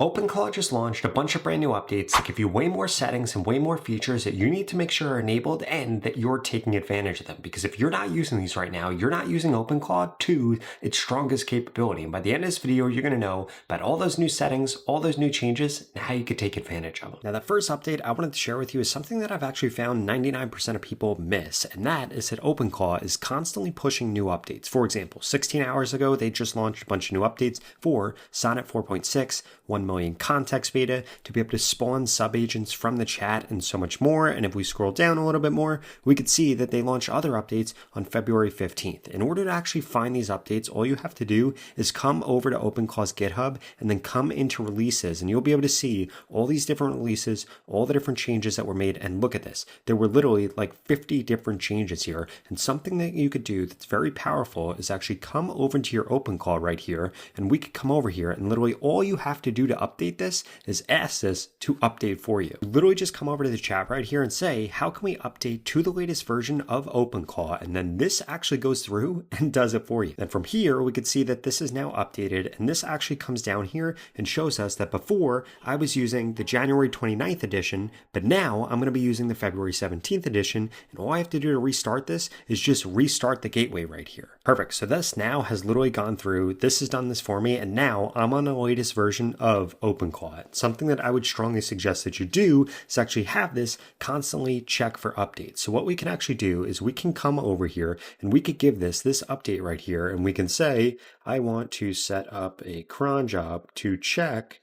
OpenClaw just launched a bunch of brand new updates to give you way more settings and way more features that you need to make sure are enabled and that you're taking advantage of them. Because if you're not using these right now, you're not using OpenClaw to its strongest capability. And by the end of this video, you're going to know about all those new settings, all those new changes, and how you could take advantage of them. Now, the first update I wanted to share with you is something that I've actually found 99% of people miss, and that is that OpenClaw is constantly pushing new updates. For example, 16 hours ago, they just launched a bunch of new updates for Sonnet 4.6, 1 million context beta, to be able to spawn subagents from the chat and so much more. And if we scroll down a little bit more, we could see that they launched other updates on February 15th. In order to actually find these updates, all you have to do is come over to OpenClaw's GitHub and then come into releases, and you'll be able to see all these different releases, all the different changes that were made. And look at this. There were literally like 50 different changes here. And something that you could do that's very powerful is actually come over to your OpenClaw right here, and we could come over here and literally all you have to do to update this is ask this to update for you. Literally just come over to the chat right here and say, how can we update to the latest version of OpenClaw? And then this actually goes through and does it for you. Then from here, we could see that this is now updated, and this actually comes down here and shows us that before I was using the January 29th edition, but now I'm going to be using the February 17th edition. And all I have to do to restart this is just restart the gateway right here. Perfect. So this now has literally gone through. This has done this for me. And now I'm on the latest version of OpenClaw. Something that I would strongly suggest that you do is actually have this constantly check for updates. So what we can actually do is we can come over here and we could give this update right here. And we can say, I want to set up a cron job to check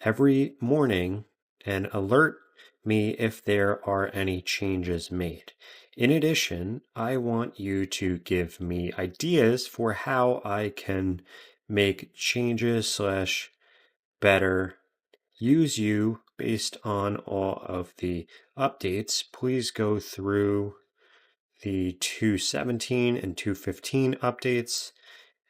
every morning and alert me if there are any changes made. In addition, I want you to give me ideas for how I can make changes / better use you based on all of the updates. Please go through the 217 and 215 updates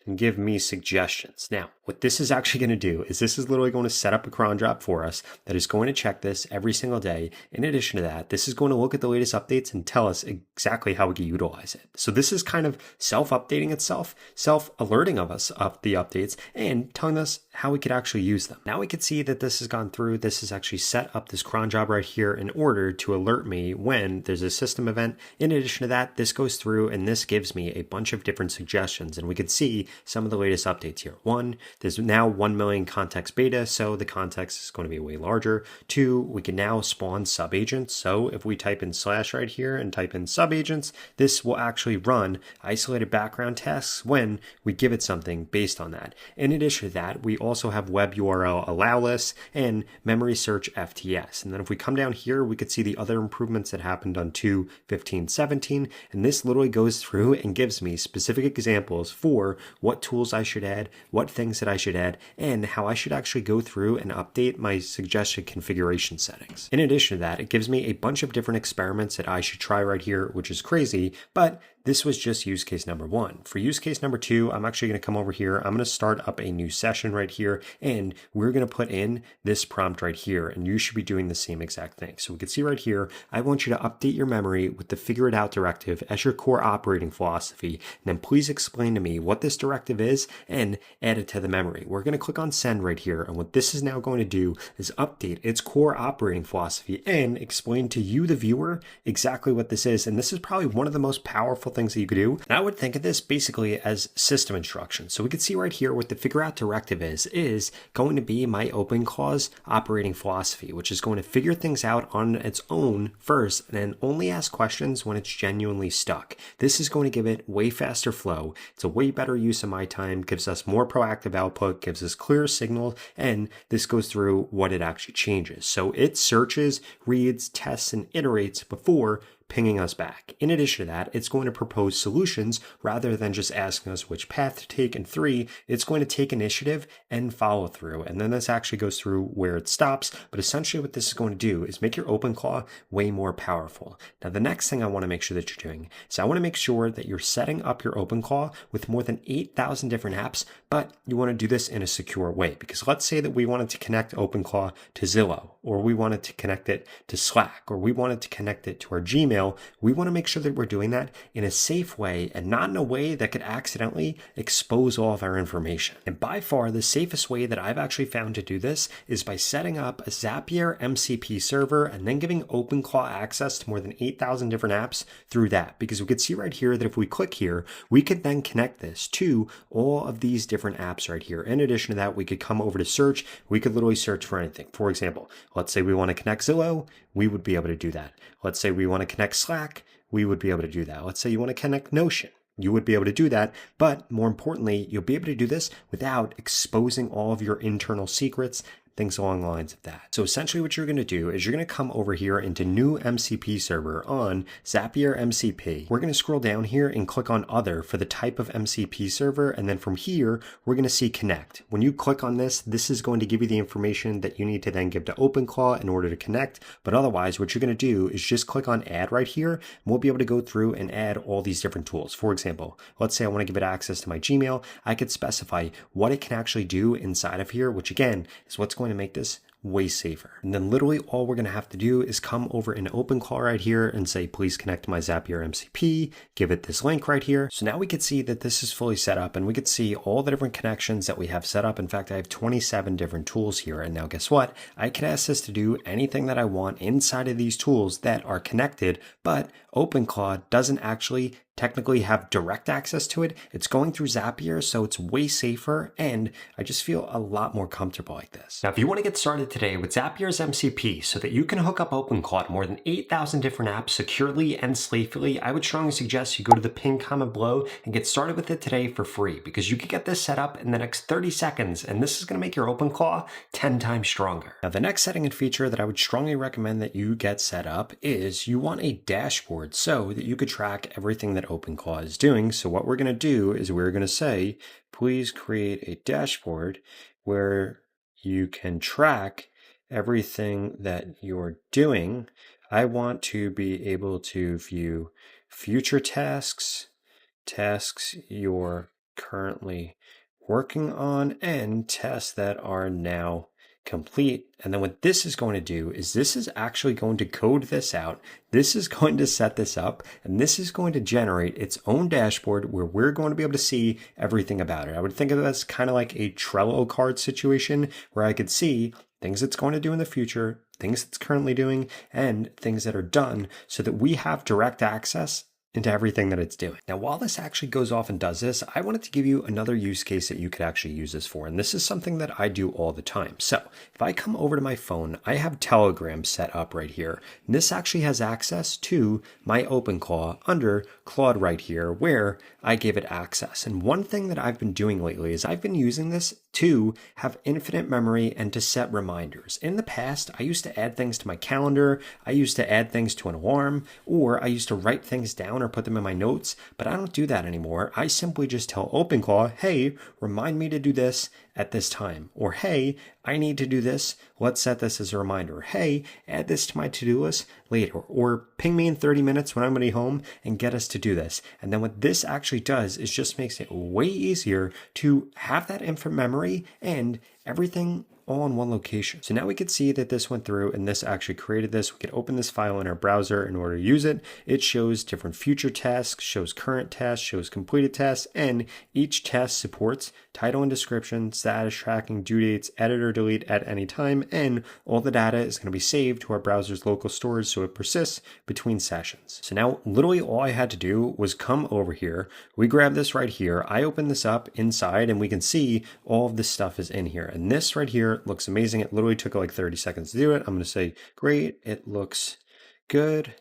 and give me suggestions. Now, what this is actually going to do is this is literally going to set up a cron job for us that is going to check this every single day. In addition to that, this is going to look at the latest updates and tell us exactly how we can utilize it. So this is kind of self-updating itself, self-alerting of us of the updates and telling us how we could actually use them. Now we can see that this has gone through. This has actually set up this cron job right here in order to alert me when there's a system event. In addition to that, this goes through and this gives me a bunch of different suggestions, and we can see some of the latest updates here. 1, there's now 1 million context beta, so the context is going to be way larger. 2, we can now spawn subagents. So if we type in / right here and type in subagents, this will actually run isolated background tasks when we give it something based on that. In addition to that, we also have web URL allow lists and memory search FTS. And then if we come down here, we could see the other improvements that happened on 2.15.17. And this literally goes through and gives me specific examples for what tools I should add, what things that I should add, and how I should actually go through and update my suggested configuration settings. In addition to that, it gives me a bunch of different experiments that I should try right here, which is crazy, but this was just use case number 1. For use case number 2, I'm actually going to come over here. I'm going to start up a new session right here, and we're going to put in this prompt right here, and you should be doing the same exact thing. So we can see right here, I want you to update your memory with the figure it out directive as your core operating philosophy, and then please explain to me what this directive is and add it to the memory. We're going to click on send right here, and what this is now going to do is update its core operating philosophy and explain to you, the viewer, exactly what this is. And this is probably one of the most powerful things that you could do. And I would think of this basically as system instructions. So we can see right here what the figure out directive is going to be my OpenClaw's operating philosophy, which is going to figure things out on its own first and then only ask questions when it's genuinely stuck. This is going to give it way faster flow. It's a way better use of my time, gives us more proactive output, gives us clear signals, and this goes through what it actually changes. So it searches, reads, tests, and iterates before pinging us back. In addition to that, it's going to propose solutions rather than just asking us which path to take. And 3, it's going to take initiative and follow through. And then this actually goes through where it stops. But essentially what this is going to do is make your OpenClaw way more powerful. Now, the next thing I want to make sure that you're doing is I want to make sure that you're setting up your OpenClaw with more than 8,000 different apps, but you want to do this in a secure way. Because let's say that we wanted to connect OpenClaw to Zillow or we wanted to connect it to Slack, or we wanted to connect it to our Gmail, we want to make sure that we're doing that in a safe way and not in a way that could accidentally expose all of our information. And by far, the safest way that I've actually found to do this is by setting up a Zapier MCP server and then giving OpenClaw access to more than 8,000 different apps through that. Because we could see right here that if we click here, we could then connect this to all of these different apps right here. In addition to that, we could come over to search. We could literally search for anything. For example, let's say we want to connect Zillow, we would be able to do that. Let's say we want to connect Slack, we would be able to do that. Let's say you want to connect Notion. You would be able to do that, but more importantly, you'll be able to do this without exposing all of your internal secrets, things along the lines of that. So essentially what you're going to do is you're going to come over here into new MCP server on Zapier MCP. We're going to scroll down here and click on other for the type of MCP server. And then from here, we're going to see connect. When you click on this, this is going to give you the information that you need to then give to OpenClaw in order to connect. But otherwise, what you're going to do is just click on add right here. And we'll be able to go through and add all these different tools. For example, let's say I want to give it access to my Gmail. I could specify what it can actually do inside of here, which again is what's going to make this way safer. And then literally all we're going to have to do is come over in OpenClaw right here and say, please connect to my Zapier MCP, give it this link right here. So now we could see that this is fully set up and we could see all the different connections that we have set up. In fact, I have 27 different tools here. And now guess what? I can ask this to do anything that I want inside of these tools that are connected, but OpenClaw doesn't actually technically have direct access to it. It's going through Zapier, so it's way safer, and I just feel a lot more comfortable like this. Now, if you want to get started today with Zapier's MCP so that you can hook up OpenClaw to more than 8,000 different apps securely and safely, I would strongly suggest you go to the pinned comment below and get started with it today for free, because you can get this set up in the next 30 seconds, and this is going to make your OpenClaw 10 times stronger. Now, the next setting and feature that I would strongly recommend that you get set up is you want a dashboard so that you could track everything that OpenClaw is doing. So what we're going to do is we're going to say, please create a dashboard where you can track everything that you're doing. I want to be able to view future tasks, tasks you're currently working on, and tasks that are now complete. And then what this is going to do is this is actually going to code this out. This is going to set this up, and this is going to generate its own dashboard where we're going to be able to see everything about it. I would think of this kind of like a Trello card situation where I could see things it's going to do in the future, things it's currently doing, and things that are done so that we have direct access into everything that it's doing. Now, while this actually goes off and does this, I wanted to give you another use case that you could actually use this for. And this is something that I do all the time. So if I come over to my phone, I have Telegram set up right here. And this actually has access to my OpenClaw under Claude right here, where I gave it access. And one thing that I've been doing lately is I've been using this to have infinite memory and to set reminders. In the past, I used to add things to my calendar. I used to add things to an alarm, or I used to write things down or put them in my notes, but I don't do that anymore. I simply just tell OpenClaw, hey, remind me to do this at this time. Or, hey, I need to do this. Let's set this as a reminder. Hey, add this to my to-do list later. Or ping me in 30 minutes when I'm going to be home and get us to do this. And then what this actually does is just makes it way easier to have that infinite memory and everything all in one location. So now we can see that this went through and this actually created this. We can open this file in our browser in order to use it. It shows different future tasks, shows current tasks, shows completed tasks, and each task supports title and description, status tracking, due dates, edit or delete at any time, and all the data is going to be saved to our browser's local storage so it persists between sessions. So now literally all I had to do was come over here. We grab this right here. I open this up inside and we can see all of this stuff is in here. And this right here looks amazing. It literally took like 30 seconds to do it. I'm going to say, great, it looks good.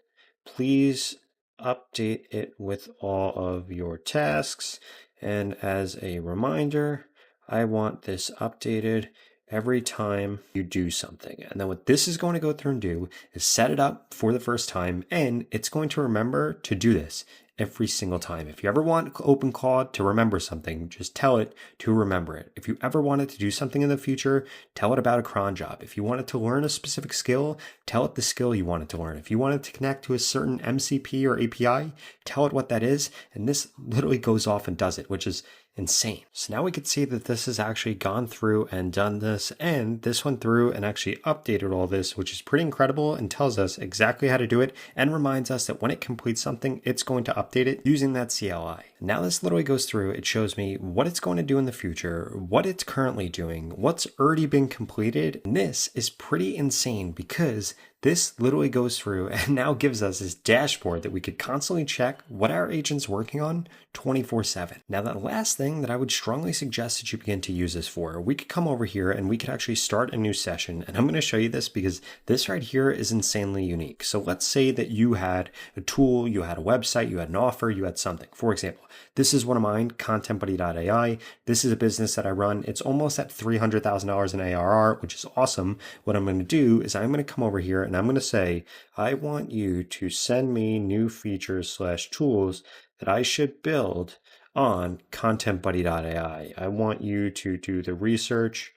Please update it with all of your tasks. And as a reminder, I want this updated every time you do something. And then what this is going to go through and do is set it up for the first time, and it's going to remember to do this every single time. If you ever want OpenClaw to remember something, just tell it to remember it. If you ever want it to do something in the future, tell it about a cron job. If you want it to learn a specific skill, tell it the skill you want it to learn. If you want it to connect to a certain MCP or API, tell it what that is. And this literally goes off and does it, which is insane. So now we can see that this has actually gone through and done this, and this went through and actually updated all this, which is pretty incredible and tells us exactly how to do it and reminds us that when it completes something, it's going to update it using that CLI. Now this literally goes through, it shows me what it's going to do in the future, what it's currently doing, what's already been completed. And this is pretty insane because this literally goes through and now gives us this dashboard that we could constantly check what our agent's working on 24/7. Now, the last thing that I would strongly suggest that you begin to use this for, we could come over here and we could actually start a new session. And I'm going to show you this because this right here is insanely unique. So let's say that you had a tool, you had a website, you had an offer, you had something. For example, this is one of mine, ContentBuddy.ai. This is a business that I run. It's almost at $300,000 in ARR, which is awesome. What I'm going to do is I'm going to come over here and I'm going to say, I want you to send me new features/tools that I should build on ContentBuddy.ai. I want you to do the research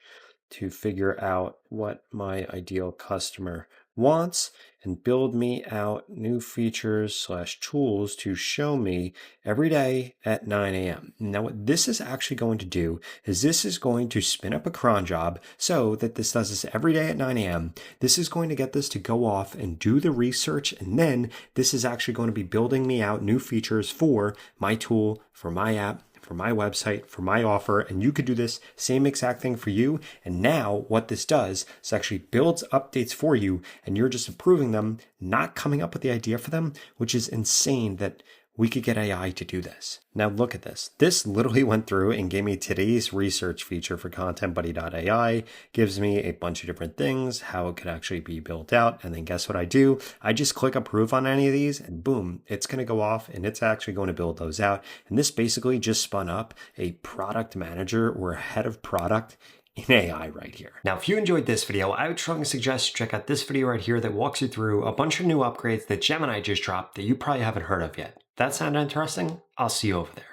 to figure out what my ideal customer wants and build me out new features/tools to show me every day at 9 a.m. Now, what this is actually going to do is this is going to spin up a cron job so that this does this every day at 9 a.m. This is going to get this to go off and do the research. And then this is actually going to be building me out new features for my tool, for my app, for my website, for my offer, and you could do this same exact thing for you. And now what this does is actually builds updates for you, and you're just approving them, not coming up with the idea for them, which is insane that we could get AI to do this. Now look at this. This literally went through and gave me today's research feature for ContentBuddy.ai, gives me a bunch of different things, how it could actually be built out. And then guess what I do? I just click approve on any of these and boom, it's going to go off and it's actually going to build those out. And this basically just spun up a product manager or a head of product in AI right here. Now, if you enjoyed this video, I would strongly suggest you check out this video right here that walks you through a bunch of new upgrades that Gemini just dropped that you probably haven't heard of yet. That sound interesting? I'll see you over there.